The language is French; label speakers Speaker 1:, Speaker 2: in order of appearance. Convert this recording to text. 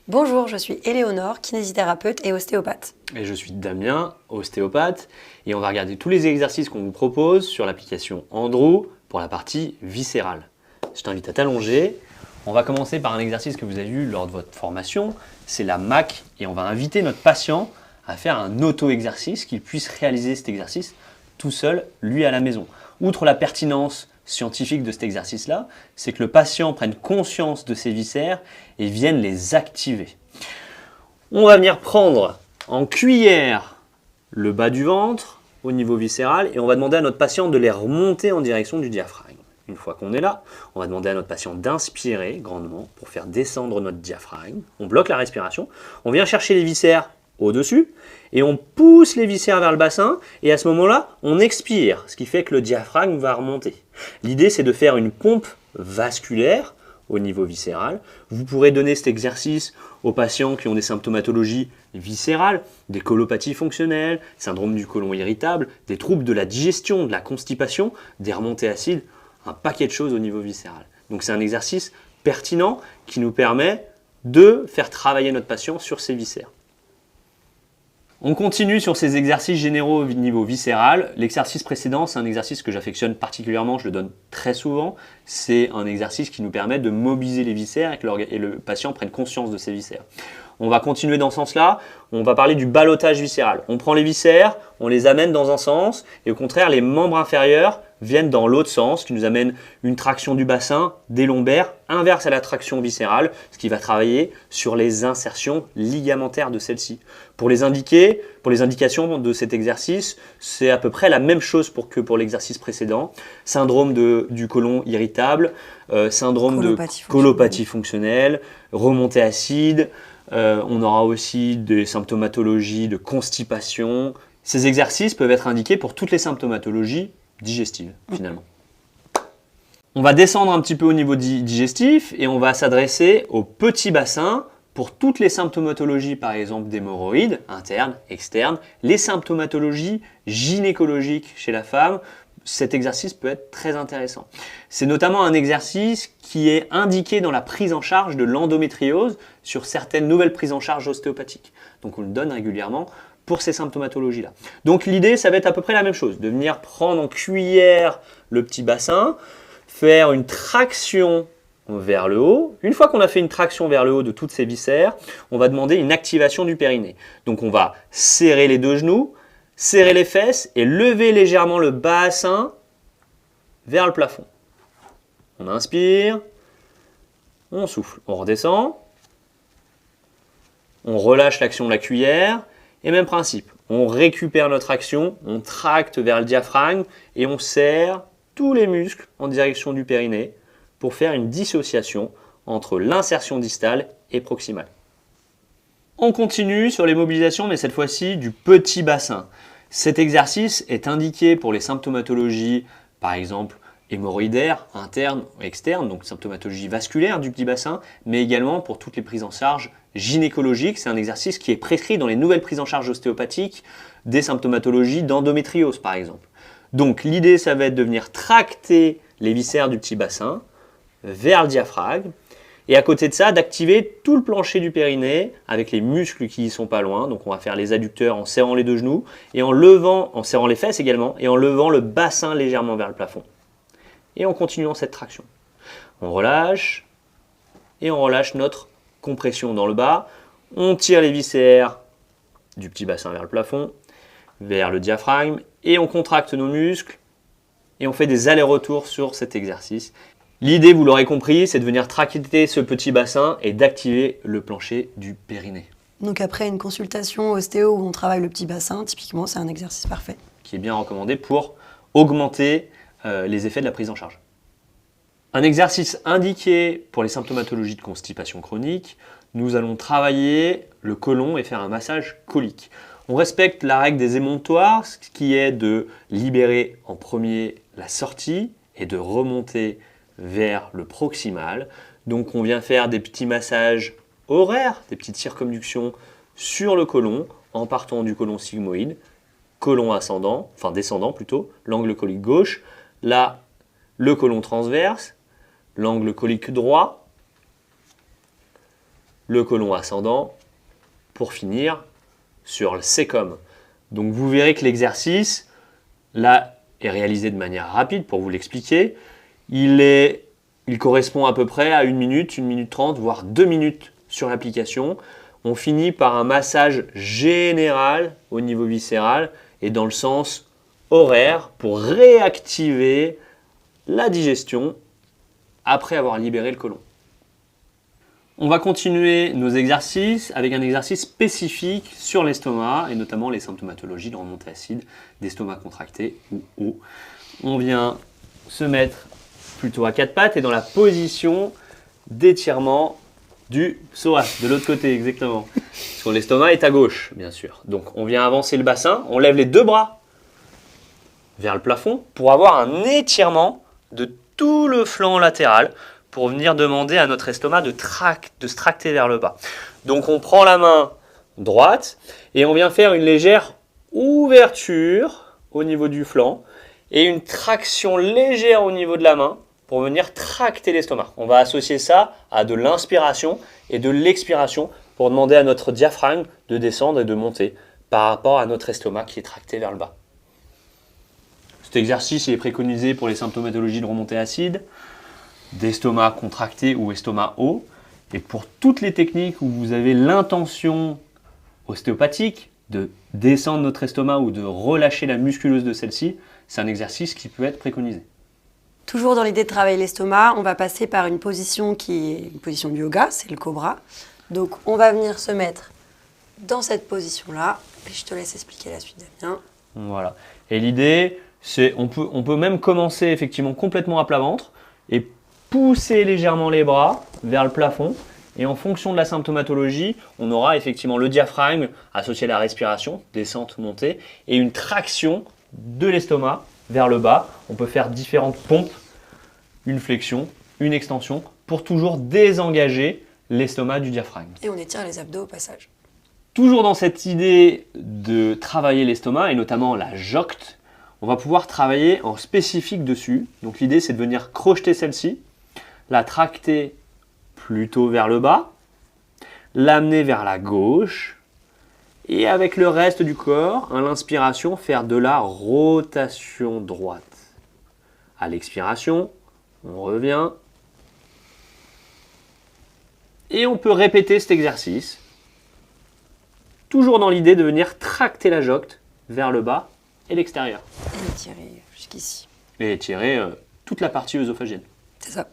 Speaker 1: Bonjour, je suis Éléonore, kinésithérapeute et ostéopathe.
Speaker 2: Et je suis Damien, ostéopathe, et on va regarder tous les exercices qu'on vous propose sur l'application Andrew pour la partie viscérale. Je t'invite à t'allonger. On va commencer par un exercice que vous avez vu lors de votre formation, c'est la MAC, et on va inviter notre patient à faire un auto-exercice, qu'il puisse réaliser cet exercice tout seul, lui à la maison. Outre la pertinence scientifique de cet exercice-là, c'est que le patient prenne conscience de ses viscères et vienne les activer. On va venir prendre en cuillère le bas du ventre au niveau viscéral et on va demander à notre patient de les remonter en direction du diaphragme. Une fois qu'on est là, on va demander à notre patient d'inspirer grandement pour faire descendre notre diaphragme. On bloque la respiration, on vient chercher les viscères au-dessus et on pousse les viscères vers le bassin et à ce moment-là, on expire, ce qui fait que le diaphragme va remonter. L'idée, c'est de faire une pompe vasculaire au niveau viscéral. Vous pourrez donner cet exercice aux patients qui ont des symptomatologies viscérales, des colopathies fonctionnelles, syndrome du côlon irritable, des troubles de la digestion, de la constipation, des remontées acides, un paquet de choses au niveau viscéral. Donc c'est un exercice pertinent qui nous permet de faire travailler notre patient sur ses viscères. On continue sur ces exercices généraux au niveau viscéral. L'exercice précédent, c'est un exercice que j'affectionne particulièrement, je le donne très souvent. C'est un exercice qui nous permet de mobiliser les viscères et que le patient prenne conscience de ses viscères. On va continuer dans ce sens-là, on va parler du ballottage viscéral. On prend les viscères, on les amène dans un sens et au contraire, les membres inférieurs viennent dans l'autre sens, qui nous amène une traction du bassin, des lombaires, inverse à la traction viscérale, ce qui va travailler sur les insertions ligamentaires de celle-ci. Pour les indications de cet exercice, c'est à peu près la même chose que pour l'exercice précédent. Syndrome du côlon irritable, syndrome de colopathie fonctionnelle, remontée acide, on aura aussi des symptomatologies de constipation. Ces exercices peuvent être indiqués pour toutes les symptomatologies digestives, finalement. On va descendre un petit peu au niveau digestif et on va s'adresser au petit bassin pour toutes les symptomatologies, par exemple d'hémorroïdes, internes, externes, les symptomatologies gynécologiques chez la femme. Cet exercice peut être très intéressant. C'est notamment un exercice qui est indiqué dans la prise en charge de l'endométriose sur certaines nouvelles prises en charge ostéopathiques. Donc on le donne régulièrement pour ces symptomatologies-là. Donc l'idée, ça va être à peu près la même chose, de venir prendre en cuillère le petit bassin, faire une traction vers le haut. Une fois qu'on a fait une traction vers le haut de toutes ces viscères, on va demander une activation du périnée. Donc on va serrer les deux genoux, serrer les fesses et lever légèrement le bassin vers le plafond. On inspire, on souffle, on redescend, on relâche l'action de la cuillère et même principe. On récupère notre action, on tracte vers le diaphragme et on serre tous les muscles en direction du périnée pour faire une dissociation entre l'insertion distale et proximale. On continue sur les mobilisations, mais cette fois-ci du petit bassin. Cet exercice est indiqué pour les symptomatologies, par exemple hémorroïdaires, internes ou externes, donc symptomatologie vasculaire du petit bassin, mais également pour toutes les prises en charge gynécologiques. C'est un exercice qui est prescrit dans les nouvelles prises en charge ostéopathiques des symptomatologies d'endométriose, par exemple. Donc l'idée, ça va être de venir tracter les viscères du petit bassin vers le diaphragme, et à côté de ça, d'activer tout le plancher du périnée avec les muscles qui y sont pas loin. Donc on va faire les adducteurs en serrant les deux genoux et en serrant les fesses également et en levant le bassin légèrement vers le plafond. Et en continuant cette traction. On relâche et on relâche notre compression dans le bas. On tire les viscères du petit bassin vers le plafond, vers le diaphragme et on contracte nos muscles et on fait des allers-retours sur cet exercice. L'idée, vous l'aurez compris, c'est de venir tracter ce petit bassin et d'activer le plancher du périnée.
Speaker 1: Donc après une consultation ostéo où on travaille le petit bassin, typiquement, c'est un exercice parfait.
Speaker 2: Qui est bien recommandé pour augmenter les effets de la prise en charge. Un exercice indiqué pour les symptomatologies de constipation chronique, nous allons travailler le côlon et faire un massage colique. On respecte la règle des émonctoires, ce qui est de libérer en premier la sortie et de remonter vers le proximal. Donc on vient faire des petits massages horaires, des petites circonductions sur le côlon en partant du côlon sigmoïde, côlon ascendant, enfin descendant plutôt, l'angle colique gauche, là le côlon transverse, l'angle colique droit, le côlon ascendant, pour finir sur le sécom. Donc vous verrez que l'exercice, là, est réalisé de manière rapide pour vous l'expliquer. Il correspond à peu près à 1 minute 30, voire 2 minutes sur l'application. On finit par un massage général au niveau viscéral et dans le sens horaire pour réactiver la digestion après avoir libéré le côlon. On va continuer nos exercices avec un exercice spécifique sur l'estomac et notamment les symptomatologies de remontée acide, d'estomac contracté ou haut. On vient se mettre plutôt à 4 pattes et dans la position d'étirement du psoas, de l'autre côté exactement. Parce que l'estomac est à gauche, bien sûr. Donc on vient avancer le bassin, on lève les 2 bras vers le plafond pour avoir un étirement de tout le flanc latéral pour venir demander à notre estomac de se tracter vers le bas. Donc on prend la main droite et on vient faire une légère ouverture au niveau du flanc et une traction légère au niveau de la main pour venir tracter l'estomac. On va associer ça à de l'inspiration et de l'expiration pour demander à notre diaphragme de descendre et de monter par rapport à notre estomac qui est tracté vers le bas. Cet exercice est préconisé pour les symptomatologies de remontée acide, d'estomac contracté ou estomac haut. Et pour toutes les techniques où vous avez l'intention ostéopathique de descendre notre estomac ou de relâcher la musculeuse de celle-ci, c'est un exercice qui peut être préconisé.
Speaker 1: Toujours dans l'idée de travailler l'estomac, on va passer par une position qui est une position de yoga, c'est le cobra. Donc on va venir se mettre dans cette position-là. Et je te laisse expliquer la suite, Damien.
Speaker 2: Voilà. Et l'idée, c'est on peut même commencer effectivement complètement à plat ventre et pousser légèrement les bras vers le plafond. Et en fonction de la symptomatologie, on aura effectivement le diaphragme associé à la respiration, descente, montée, et une traction de l'estomac vers le bas. On peut faire différentes pompes, une flexion, une extension, pour toujours désengager l'estomac du diaphragme.
Speaker 1: Et on étire les abdos au passage.
Speaker 2: Toujours dans cette idée de travailler l'estomac, et notamment la jocte, on va pouvoir travailler en spécifique dessus. Donc l'idée, c'est de venir crocheter celle-ci, la tracter plutôt vers le bas, l'amener vers la gauche, et avec le reste du corps, à l'inspiration, faire de la rotation droite. À l'expiration, on revient. Et on peut répéter cet exercice, toujours dans l'idée de venir tracter la jocte vers le bas et l'extérieur.
Speaker 1: Et étirer jusqu'ici.
Speaker 2: Et étirer toute la partie œsophagienne.
Speaker 1: C'est ça.